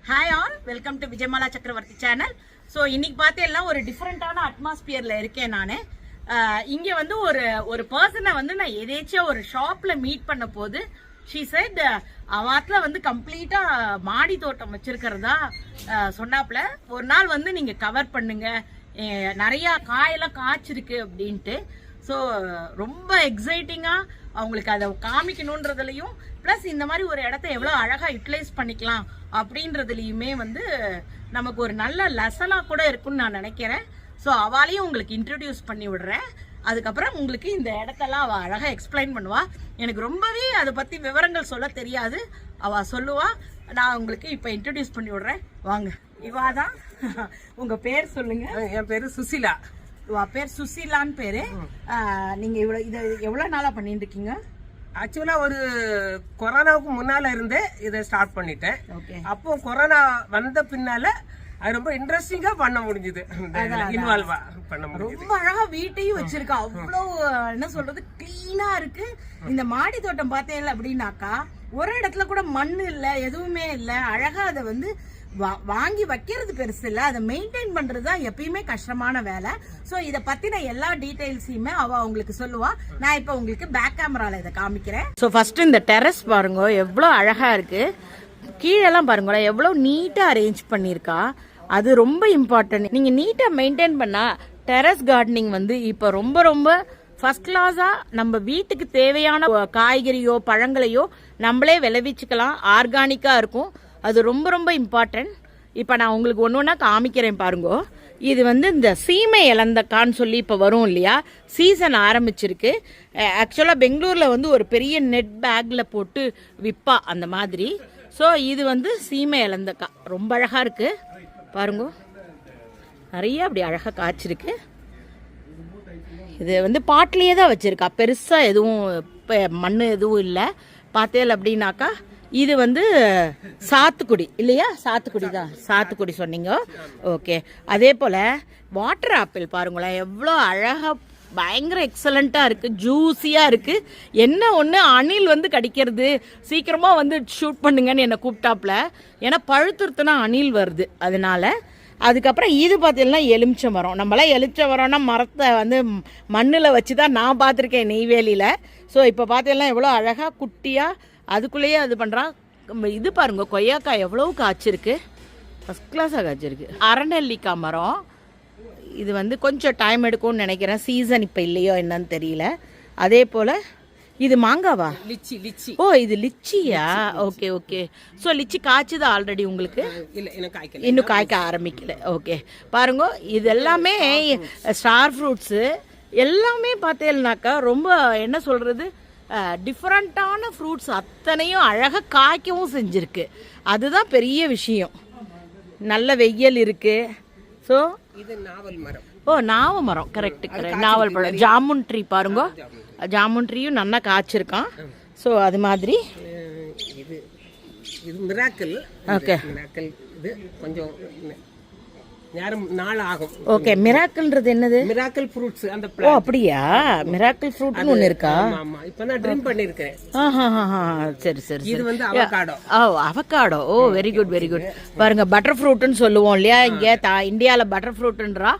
Hi all, welcome to Vijayamala சக்கரவர்த்தி channel. So இன்னைக்கு பார்த்தேன் ஒரு டிஃப்ரெண்டான அட்மாஸ்பியர்ல இருக்கேன் நான். இங்கே வந்து ஒரு பர்சனை வந்து நான் எதேச்சும் ஒரு ஷாப்ல மீட் பண்ண போது ஷீ செட் அவாத்துல வந்து கம்ப்ளீட்டா மாடி தோட்டம் வச்சிருக்கிறதா சொன்னாப்ல. ஒரு நாள் வந்து நீங்க கவர் பண்ணுங்க, நிறைய காயெல்லாம் காய்ச்சிருக்கு அப்படின்ட்டு. ஸோ ரொம்ப எக்ஸைட்டிங்கா அவங்களுக்கு அதை காமிக்கணுன்றதுலையும் பிளஸ் இந்த மாதிரி ஒரு இடத்த எவ்வளோ அழகா யூட்டிலைஸ் பண்ணிக்கலாம் அப்படின்றதுலையுமே வந்து நமக்கு ஒரு நல்ல லெசனா கூட இருக்குன்னு நான் நினைக்கிறேன். ஸோ அவளையும் உங்களுக்கு இன்ட்ரடியூஸ் பண்ணி விடுறேன். அதுக்கப்புறம் உங்களுக்கு இந்த இடத்தெல்லாம் அவள் அழகா எக்ஸ்பிளைன் பண்ணுவா. எனக்கு ரொம்பவே அதை பத்தி விவரங்கள் சொல்ல தெரியாது, அவ சொல்லுவா. நான் உங்களுக்கு இப்போ இன்ட்ரடியூஸ் பண்ணி விடுறேன், வாங்க. இவாதான். உங்க பேர் சொல்லுங்க. என் பேரு சுசிலா. பேர் சுசீலான்னு பேரு. நீங்க இதை எவ்வளவு நாளா பண்ணிட்டு இருக்கீங்க? ஆக்சுவலா ஒரு கொரோனாவுக்கு முன்னால இருந்தே இதை ஸ்டார்ட் பண்ணிட்டேன். அப்போ கொரோனா வந்த பின்னால அது ரொம்ப இன்ட்ரெஸ்டிங்கா பண்ண முடிஞ்சது, இன்வால்வா பண்ண முடியும். ரொம்ப அழகா வீட்டையும் வச்சிருக்கா, அவ்வளவு என்ன சொல்றது கிளீனா இருக்கு. இந்த மாடி தோட்டம் பார்த்தேன் அப்படின்னாக்கா ஒரு இடத்துல கூட மண்ணு இல்ல, எதுவுமே இல்ல. அழகா அதை வந்து வாங்கி வைக்கிறது பெருசு இல்ல, அதை மெயின்டைன் பண்றதுதான் எப்பயுமே கஷ்டமான வேலை. சோ இத பத்தின எல்லா டீடைல்ஸையுமே அவ உங்களுக்கு சொல்லுவா. நான் இப்ப உங்களுக்கு பேக் கேமரால இதை காமிக்கிறேன். சோ ஃபர்ஸ்ட் இந்த டெரஸ் பாருங்க, எவ்வளவு அழகா இருக்கு. கீழெல்லாம் பாருங்க எவ்வளவு நீட்டா அரேஞ்ச் பண்ணிருக்கா. அது ரொம்ப இம்பார்ட்டன்ட். நீங்க நீட்டா மெயின்டைன் பண்ணா டெரஸ் கார்டனிங் வந்து இப்ப ரொம்ப ரொம்ப ஃபர்ஸ்ட் கிளாஸா நம்ம வீட்டுக்கு தேவையான காய்கறியோ பழங்களையோ நம்மளே விளைவிச்சுக்கலாம், ஆர்கானிக்கா இருக்கும். அது ரொம்ப ரொம்ப இம்பார்ட்டன்ட். இப்போ நான் உங்களுக்கு ஒன்று ஒன்றா காமிக்கிறேன் பாருங்க. இது வந்து இந்த சீமை இலந்தக்கான்னு சொல்லி இப்போ வரும் இல்லையா, சீசன் ஆரம்பிச்சிருக்கு. ஆக்சுவலாக பெங்களூரில் வந்து ஒரு பெரிய நெட் பேக்கில் போட்டு விற்பா அந்த மாதிரி. ஸோ இது வந்து சீமை இலந்தக்காய் ரொம்ப அழகாக இருக்குது பாருங்க, நிறைய அப்படி அழகாக காய்ச்சிருக்கு. இது வந்து பாட்டிலேயே தான் வச்சுருக்கா, பெருசாக எதுவும் இப்போ மண் எதுவும் இல்லை. பார்த்தேன் அப்படின்னாக்கா இது வந்து சாத்துக்குடி இல்லையா, சாத்துக்குடி தான், சாத்துக்குடி சொன்னீங்க. ஓகே. அதே போல் வாட்டர் ஆப்பிள் பாருங்களேன், எவ்வளோ அழகாக பயங்கர எக்ஸலண்ட்டாக இருக்குது, ஜூஸியாக இருக்குது. என்ன ஒன்று அணில் வந்து கடிக்கிறது, சீக்கிரமாக வந்து ஷூட் பண்ணுங்கன்னு என்னை கூப்பிட்டாப்புல. ஏன்னா பழுத்துருத்துனா அணில் வருது, அதனால. அதுக்கப்புறம் இது பார்த்தீங்கன்னா எலுமிச்சை மரம். நம்மளாம் எலுமிச்சை மரம்னா மரத்தை வந்து மண்ணில் வச்சு தான் நான் பார்த்துருக்கேன் நெய்வேலியில். ஸோ இப்போ பார்த்தீங்கன்னா எவ்வளோ அழகாக குட்டியாக அதுக்குள்ளேயே அது பண்ணுறான். இது பாருங்க, கொய்யாக்காய் எவ்வளோ காய்ச்சிருக்கு, ஃபஸ்ட் கிளாஸாக காய்ச்சிருக்கு. அரநெல்லிக்காய் மரம், இது வந்து கொஞ்சம் டைம் எடுக்கும்னு நினைக்கிறேன், சீசன் இப்போ இல்லையோ என்னன்னு தெரியல. அதே போல் இது மாங்காவா, லிச்சி. லிச்சி. ஓ இது லிச்சியா? Okay okay. ஸோ லிச்சி காய்ச்சுதா ஆல்ரெடி உங்களுக்கு? இல்லை, இன்னும் காய்க்க ஆரம்பிக்கல. ஓகே பாருங்க, இது எல்லாமே ஸ்டார் ஃப்ரூட்ஸு எல்லாமே பார்த்தேன்னாக்கா ரொம்ப என்ன சொல்கிறது, டிஃப்ரெண்ட்டான ஃப்ரூட்ஸ் அத்தனையும் அழகாக காய்க்கவும் செஞ்சுருக்கு. அதுதான் பெரிய விஷயம். நல்ல வெயில் இருக்கு. ஸோ இது நாவல் மரம். ஓ நாவ மரம், கரெக்ட் கரெக்ட். நாவல் பழம், ஜாமுன் ட்ரீ பாருங்க, ஜாமுன் ட்ரீயும் நல்லா காய்ச்சிருக்கான். ஸோ அது மாதிரி இது இது மிராக்கிள். ஓகே, மிராக்கிள் இது கொஞ்சம் நேரம் நாள் ஆகும். ஓகே. மிராக்கிள்ன்றது என்னது? மிராக்கிள் ஃப்ரூட்ஸ் அந்த. ஓ அப்படியா, மிராக்கிள் ஃப்ரூட்னு ஒன்று இருக்கா? ஆமா, இப்பதான் ட்ரிம் பண்ணிருக்கேன். சரி சரி. இது வந்து அவகாடோ. ஓ அவகாடோ. ஓ வெரி குட் வெரி குட். பாருங்க, பட்டர் ஃப்ரூட்னு சொல்லுவோம் இல்லையா, இங்கே இந்தியாவில் பட்டர் ஃப்ரூட்ன்றா.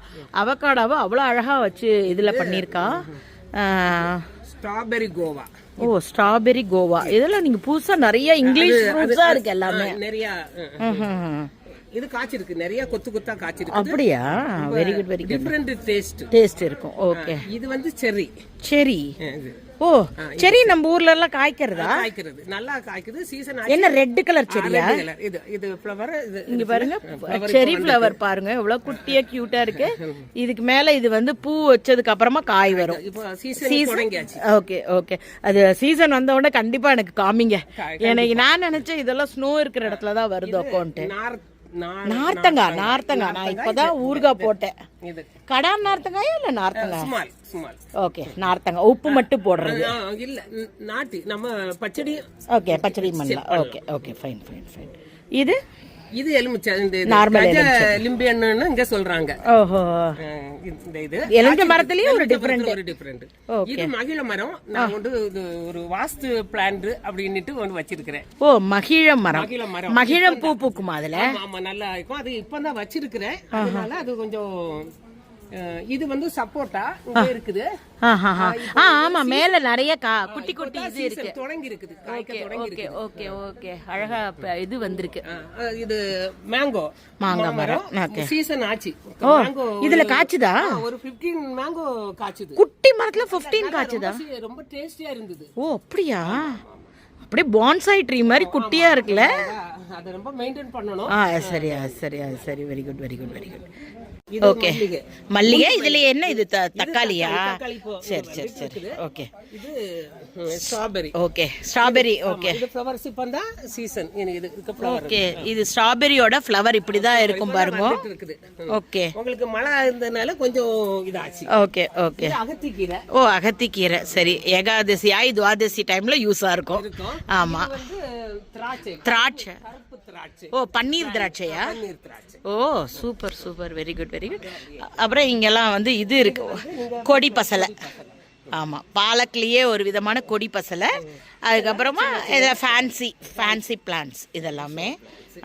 அவகாடோவை அவ்வளோ அழகா வச்சு இதில் பண்ணியிருக்கா. ஸ்ட்ராபெரி கோவா. ஓ ஸ்ட்ராபெரி கோவா. இதெல்லாம் நீங்க புதுசா நிறைய இங்கிலீஷ் ஃப்ரூட்ஸா இருக்கு எல்லாமே. நிறைய இது காய்ச்சிருக்கு, நிறைய கொத்து கொத்தா காய்ச்சிருக்கு. அப்படியா? Very good very good. Different taste இருக்கும். ஓகே. இது வந்து செர்ரி. செரி. ஓ செரி நம்ம ஊர்ல எல்லாம் காய்க்கிறதா? காய்க்கிறது, நல்லா காய்க்குது. சீசன் என்ன ரெட் கலர் செரியா? இது இது ஃப்ளவர். இங்க பாருங்க, செரி ஃப்ளவர் பாருங்க எவ்வளவு குட்டியா கியூட்டா இருக்கு. இதுக்கு மேல இது வந்து பூ வச்சதுக்கு அப்புறமா காய் வரும். இப்போ சீசன் தொடங்கியாச்சு. Okay okay. அது சீசன் வந்த உடனே கண்டிப்பா எனக்கு காமிங்க. எனக்கு நான் நினைச்சேன் இதெல்லாம் ஸ்னோ இருக்கிற இடத்துல தான் வருது அக்கௌண்ட். நார்த்தங்காய். நான் இப்பதான் ஊறுகாய் போட்டேன். கடா நார்த்தங்காயா இல்ல நார்த்தங்காய்? ஓகே, நார்த்தங்காய் உப்பு மட்டும் போடுறது இல்ல, நாட்டி நம்ம பச்சடி. ஓகே, பச்சடி பண்ணலாம். Okay okay, fine fine fine. இது இது எலுமிச்சை, இந்த நார்மல் லிம்பியன்னு இங்க சொல்றாங்க. ஓஹோ, இந்த இது எலுமிச்சை மரத்துலயும் ஒரு டிஃபரெண்ட். இது மகிழ மரம். நான் வந்து ஒரு வாஸ்து பிளான்ட் அப்படின்னுட்டு ஒன்று வச்சிருக்கிறேன். ஓ, மகிழ மரம். மகிழ மரம், மகிழம் பூ பூக்குமா அதுல? ஆமா, நல்லா இருக்கும். அது இப்பதான் வச்சிருக்கிறேன். அதனால அது கொஞ்சம் இது வந்து சப்போட்டா இங்க இருக்குது. ஆமா, மேல நிறைய குட்டி குட்டி இது இருக்கு, தொடங்கி இருக்குது. ஓகே ஓகே ஓகே, அழகா இது வந்திருக்கு. இது மேங்கோ மரம். சீசன் ஆச்சு. மேங்கோ இதுல காய்ச்சுதா? ஒரு 15 மேங்கோ காய்ச்சுது. குட்டி மரத்துல 15 காய்ச்சுதா? ரொம்ப டேஸ்டியா இருந்தது. ஓ, அப்படியா? அப்படியே பான்சாய் ட்ரீ மாதிரி குட்டியா இருக்குல்ல? அத ரொம்ப மெயின்டைன் பண்ணனும். சரியா சரியா சரி, very good very good very good. Okay, மல்லிகை. இதுல என்ன இது, தக்காளியா? சரி சரி சரி, ஓகே. இது ஸ்ட்ராபெரி. Okay, strawberry. ஓகே, இது ஃப்ளவர்ஸ் இப்பதான் சீசன். இதுக்கு ஃப்ளவர். ஓகே, இது ஸ்ட்ராபெரியோட ஃப்ளவர் இப்படி தான் இருக்கும் பாருங்க. ஓகே, உங்களுக்கு மழை இருந்தனால கொஞ்சம் இதாச்சு. Okay okay. அகத்திக்கீரை. ஓ, அகத்திக்கீரை. சரி, ஏகாதசி துவாதசி டைம்ல யூஸா இருக்கும். ஆமா. திராட்சை. ஓ, பன்னீர் திராட்சையா? ஓ, super super, very good very good. அப்புறம் இங்கெல்லாம் வந்து இது இருக்கு, கொடி பசலை. ஆமா, பாலக்லயே ஒரு விதமான கொடி பசலை. அதுக்கப்புறமா ஃபேன்சி பிளான்ட்ஸ் இதெல்லாமே.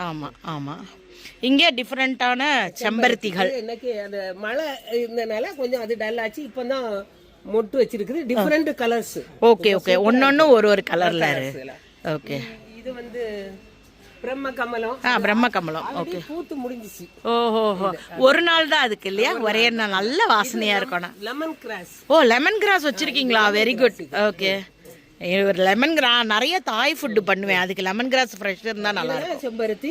ஆமா ஆமா, இங்கே டிஃப்ரெண்டான செம்பருத்திகள். எனக்கு அந்த மழை இருந்தனால கொஞ்சம் அது டல் ஆச்சு. இப்பதான் மொட்டு வச்சிருக்குது, டிஃப்ரெண்ட் கலர்ஸ். ஓகே ஓகே, ஒன்னொன்னு ஒரு கலர்ல இருக்கு. ஓகே, இது வந்து பிரம்ம கமலம். பிரம்ம கமலம். ஓகே, பூத்து முடிஞ்சிச்சு. ஓஹோ, ஒரு நாள் தான் அதுக்கு இல்லையா? ஒரே நாள். நல்ல வாசனையா இருக்கணும். Lemon grass. ஓ, லெமன் கிராஸ் வச்சிருக்கீங்களா? Very good. ஓகே, ஒரு லெமன் கிராஸ் நிறைய தாய் ஃபுட் பண்ணுவேன், அதுக்கு லெமன் கிராஸ் ஃப்ரெஷ் இருந்தா நல்லா இருக்கும். செம்பருத்தி.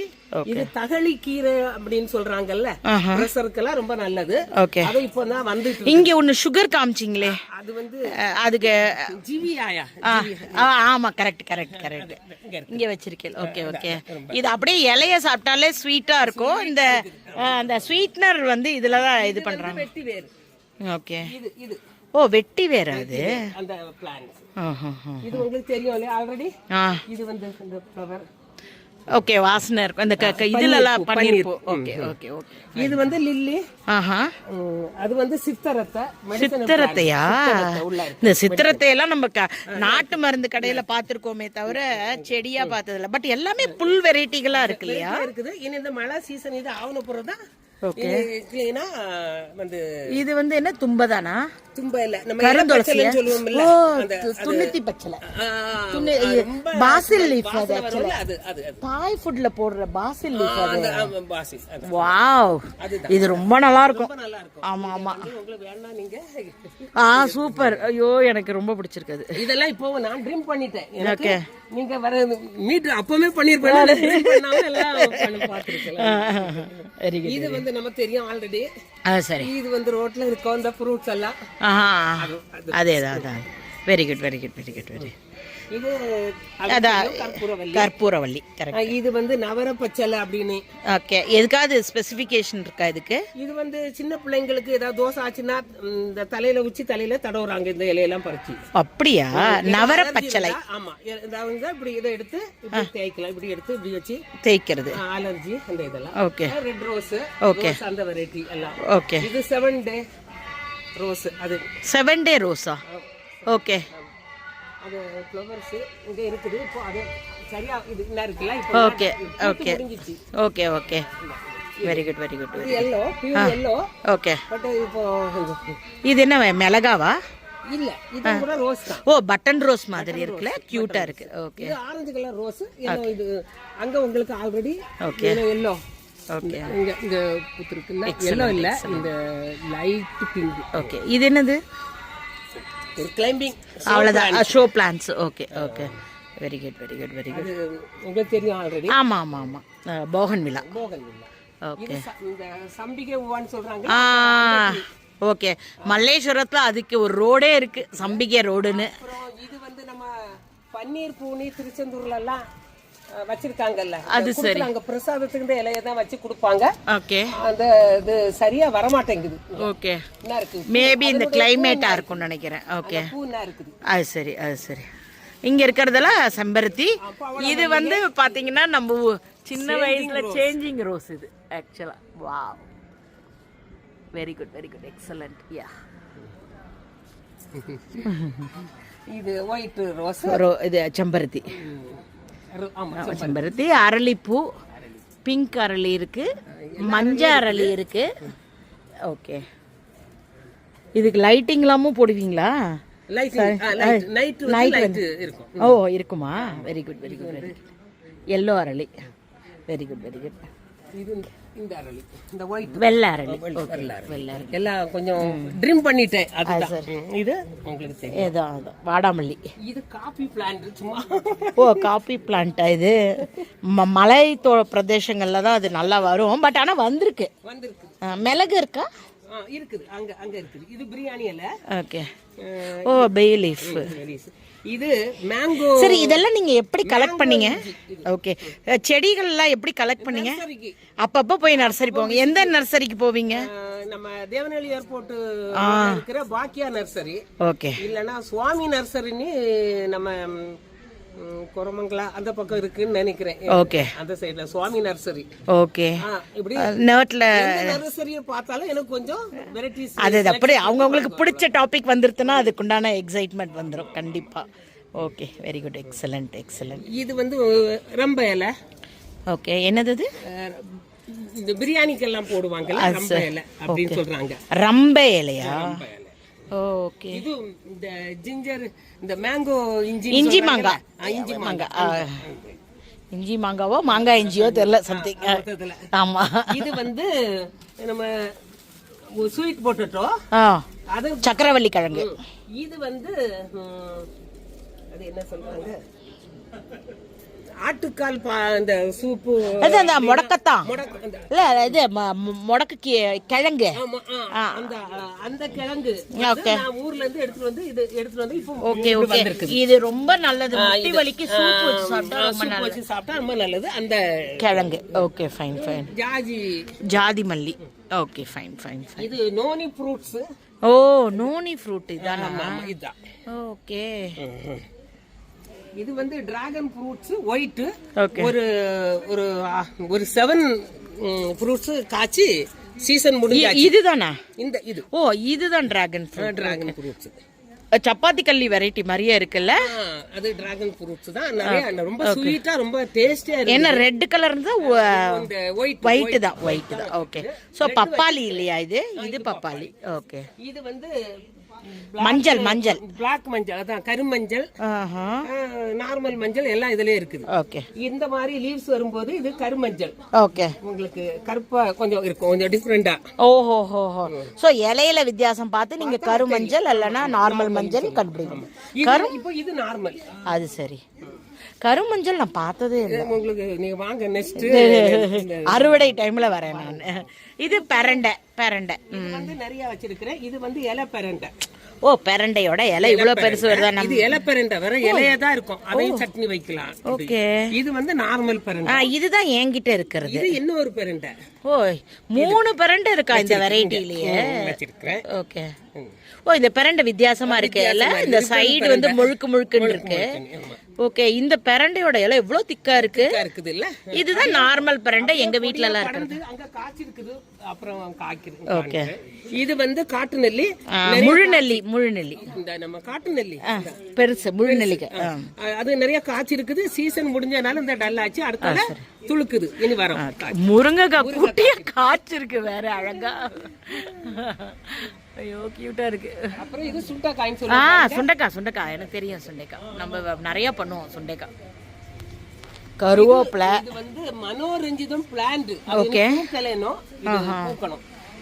இது தகழி கீரை அப்படின்னு சொல்றாங்கல்ல, பிரஷருக்கெல்லாம் ரொம்ப நல்லது. ஓகே, அது இப்போதான் வந்து. இங்க ஒன்னு சுகர் காமிச்சிங்களே, அது வந்து அதுக்கு ஜிவியாயா? ஆமா, கரெக்ட் கரெக்ட் கரெக்ட், இங்க வச்சிருக்கேன். ஓகே ஓகே, இது அப்படியே இலைய சாப்பிட்டாலே ஸ்வீட்டா இருக்கும். இந்த அந்த ஸ்வீட்னர் வந்து இதுலதான் இது பண்றாங்க. வெட்டி வேர். ஓகே, இது ஓ, வெட்டி வேற அது அந்த பிளான்ட். இது உங்களுக்கு தெரியும் இல்லையா ஆல்ரெடி? இது வந்து இந்த ஃப்ளவர். ஓகே, வாசனை இருக்கும். இந்த இதுலலாம் பண்ணிருப்போம். Okay okay okay. இது வந்து லில்லி. அது வந்து சித்தரத்தை. சித்தரத்தையா? இந்த சித்தரத்தையெல்லாம் நம்ம நாட்டு மருந்து கடையில பாத்துருக்கோமே தவிர செடியா பார்த்தது இல்ல. பட் எல்லாமே புல் வெரைட்டிகளா இருக்கு இல்லையா? இருக்குது. இனி இந்த மழை சீசன் இது ஆவன போறதா. ஓகே, கிளீனா வந்து இது வந்து என்ன, தும்பதானா? தும்ப இல்ல, நம்ம கருந்துளசின்னு சொல்லுவோம்ல, அந்த துண்ணத்தி பச்சலை. பாசில் லீஃப். அது एक्चुअली அது தாய் ஃபுட்ல போடுற பாசில் லீஃப். அது பாசில். வாவ், இது ரொம்ப நல்லா இருக்கும். ஆமா ஆமா, உங்களுக்கு வேணா நீங்க. சூப்பர். ஐயோ, எனக்கு ரொம்ப பிடிச்சிருக்குது. இதெல்லாம் இப்போ நான் ட்ரீம் பண்ணிட்டேன். எனக்கு நீங்க வர மீட் அப்பவே பண்ணிருப்பேன். ட்ரீம் பண்ணாம எல்லாம் பண்ணி பாத்துருக்கேன். Very good. இது வந்து நமக்கு தெரியும் ஆல்ரெடி. சரி, இது வந்து ரோட்ல இருக்கும் அந்த ஃப்ரூட்ஸ் எல்லாம். அதேதான். Very good very good very good very. இது கற்பூரவள்ளி. கரெக்ட். இது வந்து நவர பச்சலை அப்படின்னு. ஓகே, எதுக்காவது ஸ்பெசிஃபிகேஷன் இருக்கா இதுக்கு? இது வந்து சின்ன பிள்ளைங்களுக்கு ஏதாவது தோசை ஆச்சுன்னா இந்த தலையில உச்சி தலையில தடவுறாங்க இந்த இலையெல்லாம் பறிச்சு. அப்படியா? நவர பச்சலை. ஆமா, அவங்க இப்படி இதை எடுத்து இப்படி தேய்க்கலாம். இப்படி எடுத்து இப்படி வச்சு தேய்க்கிறது. அலர்ஜி அந்த இதெல்லாம். Okay, red rose. ஓகே, அந்த வெரைட்டி எல்லாம். ஓகே, இது 7 டே ரோஸ். அது 7 டே ரோஸா? ஓகே, அது ஃப்ளவர்ஸ் இங்க இருக்குது. இப்போ அது சரியா இது என்ன இருக்குல இப்போ. Okay okay okay okay, very good very good. இது yellow, pure yellow. Okay, but இப்போ இது என்ன மிளகாவா? இல்ல, இது கூட ரோஸ் தான். ஓ, பட்டன் ரோஸ் மாதிரி இருக்குல, கியூட்டா இருக்கு. ஓகே, இது ஆரஞ்சு கலர் ரோஸ். இது அங்க உங்களுக்கு ஆல்ரெடி. Okay, yellow. ஓகே, இங்க பூத்துருக்குல்ல, yellow இல்ல, இந்த லைட் பிங்க். ஓகே, இது என்னது? ஒரு கிளைம்பிங். அவ்வளவுதான், show plants. Okay okay, very good very good very good. உங்களுக்கு தெரியும் ஆல்ரெடி. ஆமா ஆமா ஆமா, போகன்வில்லா. ஓகே, இந்த சம்பிகை பூவான்னு சொல்றாங்க. ஓகே, மல்லேஸ்வரத்துல அதுக்கு ஒரு ரோடே இருக்கு, சம்பிகை ரோடுன்னு. இது வந்து நம்ம பன்னீர் பூனி திருச்செந்தூர்ல எல்லாம் வச்சிருக்காங்கல்ல, அது சரி. அங்க பிரசாதத்துக்கு இந்த இலைய தான் வச்சு கொடுப்பாங்க. ஓகே, அந்த இது சரியா வர மாட்டேங்குது. ஓகே, என்ன இருக்கு, மேபி இந்த கிளைமேட்டா இருக்கும்னு நினைக்கிறேன். ஓகே, பூ என்ன இருக்குது. அது சரி அது சரி. இங்க இருக்கிறதெல்லாம் செம்பருத்தி. இது வந்து பாத்தீங்கன்னா நம்ம சின்ன வயசுல சேஞ்சிங் ரோஸ் இது ஆக்சுவலா. Wow, very good, excellent. Yeah, இது ஒயிட் ரோஸ், இது செம்பருத்தி. செம்பருத்தி, அரளிப்பூ, பிங்க் அரளி இருக்கு, மஞ்சள் அரளி இருக்கு. ஓகே, இதுக்கு லைட்டிங்லாமும் போடுவீங்களா? ஓ, இருக்குமா? Very good. எல்லோ அரளி, வெரி குட். இந்த அரளி, இந்த ஒயிட் வெள்ளை அரளி. எல்லாம் கொஞ்சம் ட்ரிம் பண்ணிட்டேன். இது உங்களுக்கு தெரியும். ஏதோ வாடாமல்லி. இது காபி பிளான்ட். சும்மா ஓ, காபி பிளான்ட்டா இது? மலை பிரதேசங்கள்ல தான் அது நல்லா வரும். பட் ஆனா வந்திருக்கு. மிளகு இருக்கா? இருக்குது, அங்க இருக்குது. இது பிரியாணி இலை. ஓகே. ஓ, பே லீஃப். இது மேங்கோ. சரி, இதெல்லாம் நீங்க எப்படி கலெக்ட் பண்ணீங்க? ஓகே, செடிகள் எல்லாம் எப்படி கலெக்ட் பண்ணீங்க? அப்பப்ப போய் நர்சரி போவீங்க. எந்த நர்சரிக்கு போவீங்க? நம்ம தேவநேலி ஏர்போர்ட் இருக்கிற பாக்கியா நர்சரி. ஓகே. இல்லனா சுவாமி நர்சரின்னு நம்ம கொரமங்கலா அந்த பக்கம் இருக்குன்னு நினைக்கிறேன். ஓகே, அந்த சைடுல சுவாமி நர்சரி. ஓகே. இப்படி நோட்ல நர்சரியை பார்த்தாலும் எனக்கு கொஞ்சம் வெரைட்டிஸ். அது அப்படியே அவங்களுக்கு பிடிச்ச டாபிக் வந்துருச்சுன்னா அதுக்குண்டான எக்ஸைட்மெண்ட் வந்துடும் கண்டிப்பா. Okay, very good, excellent. இது வந்து ரம்ப இலை. ஓகே, என்னது இது? இந்த பிரியாணிக்கெல்லாம் போடுவாங்கல்ல, ரம்ப இலை அப்படின்னு சொல்றாங்க. ரம்ப இலையா? ஓகே. இது இந்த ஜிஞ்சர், இந்த மேங்கோ, இஞ்சி மாங்காய். இஞ்சி மாங்காவோ மாங்காய் இஞ்சியோ தெரியல, சம்திங். ஆமா. இது வந்து நம்ம ஸ்வீட் பொட்டேட்டோ, அது சக்கரவள்ளி கிழங்கு. இது வந்து அது என்ன சொல்றாங்க, ஆட்டுக்கால் இந்த சூப்பு. அந்த முடக்கத்தான் இல்ல, இது முடக்கு கிழங்கு. அந்த கிழங்கு நான் ஊர்ல இருந்து எடுத்துட்டு வந்து இப்போ ஓகே ஓகே. இது ரொம்ப நல்லது, முட்டி வலிக்கு சூப் வச்சு சாப்பிட்டா ரொம்ப நல்லது. அந்த கிழங்கு. Okay, fine. ஜாதி மல்லி. Okay, fine. இது நோனி ஃப்ரூட்ஸ். ஓ, நோனி ஃப்ரூட் இதானா? இதுதான். ஓகே. இது வந்து டிராகன் ஃப்ரூட்ஸ் ஒயிட். ஒரு ஒரு 7 ஃப்ரூட்ஸ் காய்ச்சி சீசன் முடிஞ்சாச்சு. இதுதானா? இது. ஓ, இதுதான் டிராகன் ஃப்ரூட்ஸ். சப்பாத்தி கல்லி வெரைட்டி மாதிரியே இருக்குல்ல? அது டிராகன் ஃப்ரூட்ஸ் தான். நிறைய ரொம்ப ஸ்வீட்டா, ரொம்ப டேஸ்டியா இருக்கு. என்ன ரெட் கலர் இருந்தா? ஒயிட் தான். ஓகே. சோ பப்பாளி இல்லையா இது? இது பப்பாளி. ஓகே. இது வந்து மஞ்சள் பிளாக் மஞ்சள், அதான் கருமஞ்சள், நார்மல் மஞ்சள் எல்லாம் இதுலயே இருக்குது. ஓகே. இந்த மாதிரி லீவ்ஸ் வரும்போது இது கருமஞ்சள். ஓகே. உங்களுக்கு கருப்பா கொஞ்சம் இருக்கும், கொஞ்சம் டிஃபரெண்டா. ஓஹோ. சோ இலையில வித்தியாசம் பார்த்து நீங்க கருமஞ்சள் இல்லனா நார்மல் மஞ்சள் கண்டுபிடிக்கணும். இப்போ இது நார்மல். அது சரி. கருமஞ்சள் நான் பார்த்ததே இல்லை. உங்களுக்கு நீங்க வாங்க, நெக்ஸ்ட் அறுவடை டைம்ல வரேன் நான். இது பெரண்டை வந்து நிறைய வச்சிருக்கிறேன். இது வந்து இலை பெரண்டை. ஓ, பெரண்டையோட இலை இவ்வளவு பெருசு வருதா? இது இலை பெரண்டை, வேற இலையா தான் இருக்கும். அதையும் சட்னி வைக்கலாம். ஓகே. இது வந்து நார்மல் பெரண்டை. இதுதான் என்கிட்ட இருக்கிறது. இது இன்னொரு பெரண்டை. ஓ, 3 பெரண்டை இருக்கா இந்த வெரைட்டிலயே? வச்சிருக்கேன். ஓகே. ஓ, இந்த பெரண்டை வித்தியாசமா இருக்கு. இந்த சைடு வந்து முழுக்குன்னு இருக்கு. ஓகே. இந்த பெரண்டையோட இலை எவ்வளவு திக்கா இருக்குது இல்ல? இதுதான் நார்மல் பெரண்டை எங்க வீட்ல எல்லாம் இருக்குது. அங்க காய்ச்சி இருக்குது, அப்புறம் காய்க்குது. ஓகே. இது வந்து காட்டு நெல்லி, முழுநெல்லி. இந்த நம்ம காட்டு நெல்லி பெருசு முழுநெல்லிக்கு அது நிறைய காய்ச்சி இருக்குது. சீசன் முடிஞ்சனால இந்த டல் ஆச்சு, அடுத்தால துளுக்குது. இனி வரும் முருங்கைக்காய் குட்டியா காய்ச்சிருக்கு, வேற அழகா. ஐயோ, கியூட்டா இருக்கு. அப்புறம் இது சுண்டைக்காய்னு சொல்லுவாங்க. சுண்டைக்காய் எனக்கு தெரியும். சுண்டைக்காய் நம்ம நிறைய பண்ணுவோம். சுண்டைக்காய், கருவேப்பிலை. இது வந்து மனோரஞ்சிதம் பிளான்ட். ஓகே. பூக்கணும்.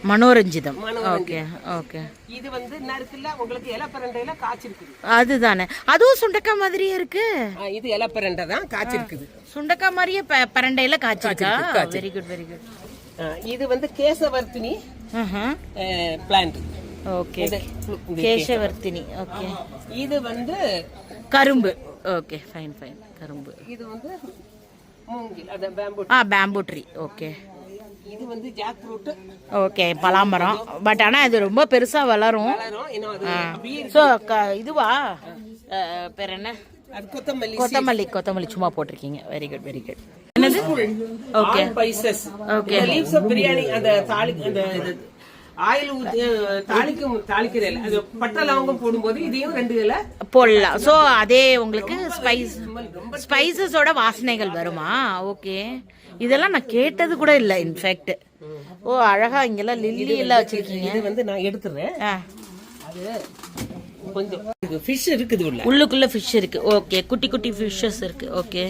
மனோரஞ்சிதம். ஓகே. இது வந்து நறுக்குல உங்களுக்கு இலை பிரண்டையில காய்ச்சி இருக்குது. அதுதானே? அதுவும் சுண்டைக்காய் மாதிரியே இருக்கு. இது இலை பிரண்டை தான் காய்ச்சி இருக்குது. சுண்டைக்காய் மாதிரியே பிரண்டையில காய்ச்சிருக்கா? Very good. இது வந்து Kesavardhini plant. Okay. Kesavardhini. Okay. இது வந்து கரும்பு. Okay, fine. கரும்பு. இது வந்து மூங்கில், அத பேம்பு. Bamboo tree. ஓகே. இது வந்து ஜாக் ஃப்ரூட். ஓகே, பலாமரம். பட் ஆனா இது ரொம்ப பெருசா வளரும். சோ இதுவா பேர் என்ன? கொத்தமல்லி சும்மா போட்டிருக்கீங்க. Very good. என்னது? Okay. Spices Okay. Leaves of biryani அந்த தாளி அந்த ஆயில் ஊத்தி தாளிக்கிறேன் அது பட்டை லவங்கம் போடும்போது இதையும் 2 இலை போடலாம். ஸோ அதே உங்களுக்கு ஸ்பைசஸோட வாசனைகள் வருமா? ஓகே, இதெல்லாம் நான் கேட்டது கூட இல்லை இன்ஃபேக்ட். ஓ அழகா இங்கெல்லாம் லில்லி எல்லாம் வச்சிருக்கீங்க. இது வந்து நான் எடுத்துறேன். அது கொஞ்சம் ஃபிஷ் இருக்குது உள்ளுக்குள்ள ஃபிஷ் இருக்கு. ஓகே, குட்டி குட்டி ஃபிஷ்ஷஸ் இருக்கு. ஓகே.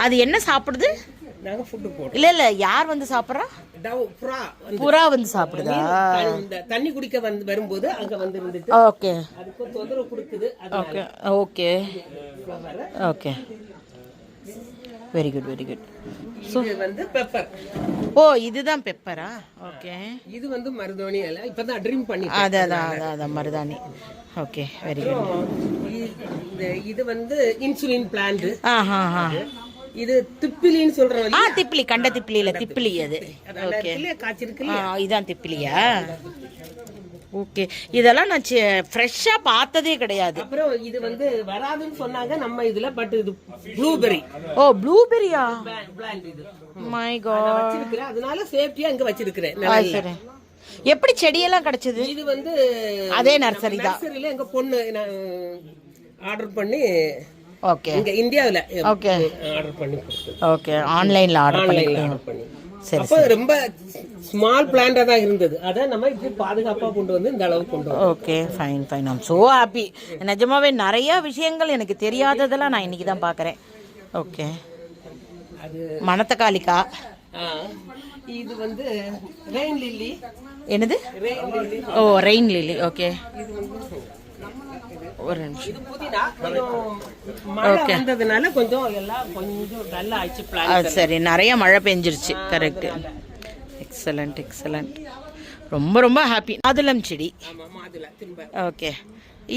அது என்ன சாப்பிடுது? நாங்க ஃபுட் போடுறோம். இல்ல யார் வந்து சாப்பிடுறா? புறா வந்து சாப்பிடுதா? தண்ணி குடிக்க வரும்போது அங்க வந்து இருந்துட்டு ஓகே அதுக்கு தொந்தரவு கொடுக்குது. Okay okay okay, very good very good. இது வந்து பெப்பர். ஓ இதுதான் பெப்பரா? ஓகே. இது வந்து மருதாணி இலை. இப்பதான் ட்ரிம் பண்ணி அதான் மருதாணி. Okay, very good. இது வந்து இன்சுலின் பிளான்ட். இது திப்பிலின்னு சொல்றோம். திப்பிலி, கண்ட திப்பிலி இல்ல, திப்பிலி அது. ஓகே, இதான் திப்பிலியா? ஓகே, இதெல்லாம் நான் ஃப்ரெஷ்ஷா பார்த்ததே கிடையாது. அப்புறம் இது வந்து வராதுன்னு சொன்னாங்க நம்ம இதுல. பட் இது ப்ளூபெரி. ஓ ப்ளூபெரியா? பிளான்ட் இது. My god. வச்சிருக்கேன், அதனால சேஃப்டியா அங்க வச்சிருக்கேன். சரி, எப்படி செடியெல்லாம் கிடைச்சது? இது வந்து அதே நர்சரி தான். நர்சரியில எங்க பொண்ணு ஆர்டர் பண்ணி ஓகே இங்க இந்தியாவுல ஓகே ஆர்டர் பண்ணி கொடுத்தது. ஓகே, ஆன்லைன்ல ஆர்டர் பண்ணி. சரி, அப்ப ரொம்ப ஸ்மால் பிளான்டா தான் இருந்தது. அத நம்ம இப்படி பாதுகாப்பா கொண்டு வந்து இந்த அளவுக்கு கொண்டு வந்தோம். Okay, fine fine. I'm so happy. நிஜமாவே நிறைய விஷயங்கள் எனக்கு தெரியாததெல்லாம் நான் இன்னைக்கு தான் பாக்குறேன். ஓகே, அது மணத்தக்காளிக்கா. இது வந்து ரெயின் லில்லி. என்னது? ஓ ரெயின் லில்லி. ஓகே, ஒரு நிமிஷம். இது புதினா. மழை வந்ததுனால கொஞ்சம் எல்லாம் கொஞ்சம் நல்லா ஆயிடுச்சு பிளான். சரி, நிறைய மழை பெஞ்சிருச்சு. கரெக்ட். Excellent excellent. ரொம்ப ரொம்ப ஹாப்பி. மாதுளம் செடி. ஓகே,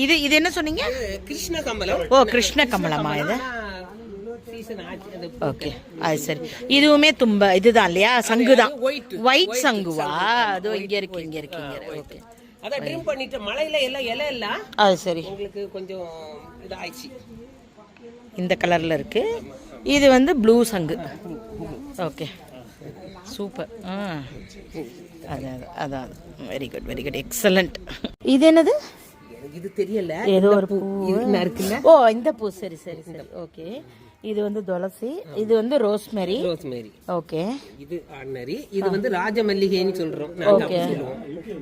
இது இது என்ன சொன்னீங்க? கிருஷ்ண கமலம். ஓ கிருஷ்ண கமலமா இது? ஓகே, அது சரி. இதுவுமே தும்ப இதுதான் இல்லையா? சங்குதான். ஒயிட் சங்குவா? அது இங்க இருக்கு இங்க இருக்கு இங்க. ஓகே, அத ட்ரிம் பண்ணிட்டு மழையில எல்லாம் இலை எல்லாம் அது சரி உங்களுக்கு கொஞ்சம் இதாயிடுச்சு. இந்த கலர்ல இருக்கு. இது வந்து ப்ளூ சங்கு. Okay, super. அதான் அதான், very good very good, excellent. இது என்னது? இது தெரியல. ஏதோ ஒரு பூ இருக்குல்ல. ஓ இந்த பூ. சரி சரி சரி. ஓகே, இது வந்து துளசி. இது வந்து ரோஸ்மெரி. ஓகே, இது ஆர்டினரி. இது வந்து ராஜமல்லிகைன்னு சொல்றோம் நாங்க.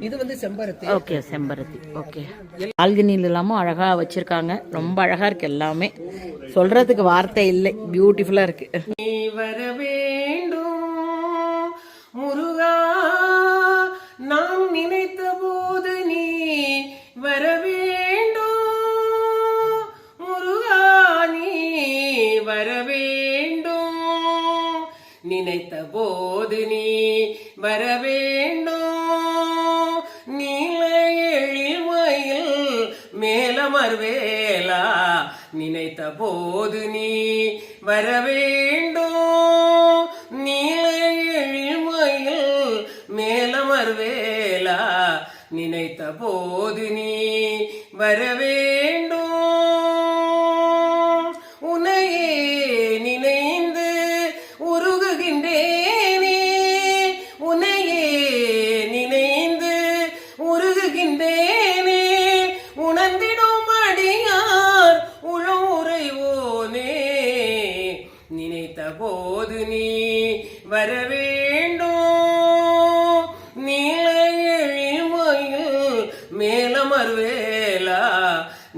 இது வந்து செம்பருத்தி. ஓகே, செம்பருத்தி. ஓகே, ஆல்கனில் எல்லாமும் அழகா வச்சிருக்காங்க. ரொம்ப அழகா இருக்கு எல்லாமே. சொல்றதுக்கு வார்த்தை இல்லை. பியூட்டிஃபுல்லா இருக்கு. நீ வர வேண்டும் முருகா, நான் நினைத்த போது நீ வர வேண்டும் முருகா, நீ வர வேண்டும், நினைத்த போது நீ வர வேண்டும், நீல எழில்மயில் மேலமர்வேலா, நினைத்த போது நீ வர வேண்டும், நீல எழில்மயில் மேலமர்வேலா, நினைத்த போது நீ வர வேண்டும், உன்னையே நினைந்து உருகுகின்றேனே, உன்னையே நினைந்து உருகுகின்றேனே, உணர்ந்திடும் அடியார் உளம் உறைவோனே, நினைத்த போது நீ வர வேண்டும், நீல எழில்மயில் மேலமர்வேலா,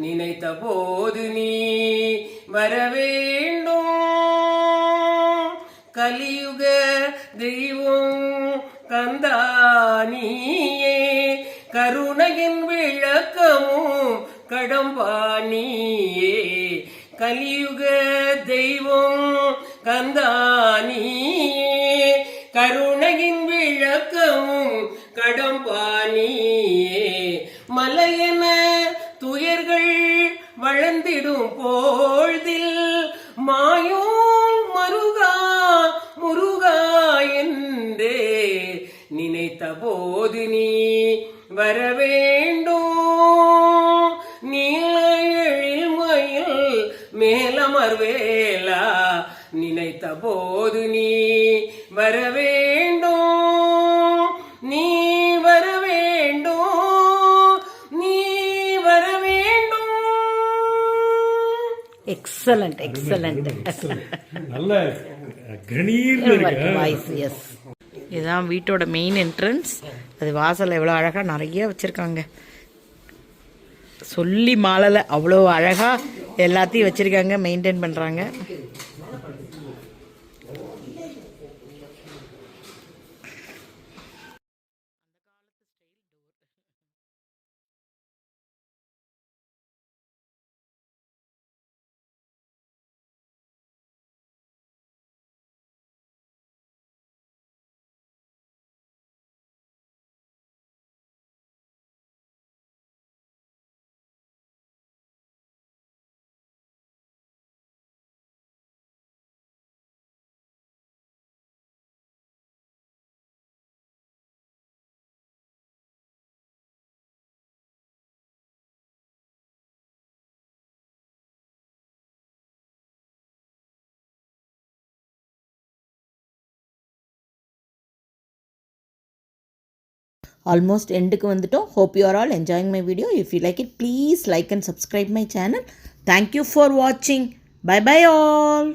நினைத்த போது நீ வர வேண்டும், கலியுக தெய்வம் கந்தானியே, கருணையின் விளக்கமும் கடம்பானியே, கலியுக தெய்வம் கந்தானியே, கருணையின் விளக்கமும் கடம்பானியே, மலையென துயர்கள் வளர்ந்திடும் பொழுதில் மாயோன் மருகா முருகா என்றே, நினைத்த போது நீ வர வேண்டும், நீல எழில்மயில் மேலமர்வேலா, நினை போது நீ வர வேண்டும், நீ வர வேண்டும், நீ வர வேண்டும். Excellent excellent. நல்ல கணீர்னு இருக்கு வாய்ஸ். எஸ், இதுதான் வீட்டோட மெயின் என்ட்ரன்ஸ். அது வாசல் எவ்வளோ அழகாக நிறைய வச்சுருக்காங்க. சொல்லி மாளலை, அவ்வளோ அழகாக எல்லாத்தையும் வச்சுருக்காங்க, மெயின்டைன் பண்ணுறாங்க. ஆல்மோஸ்ட் எண்டுக்கு வந்துட்டோம். Hope you are all enjoying my video. If you like it, please like and subscribe my channel. Thank you for வாட்சிங். Bye bye all.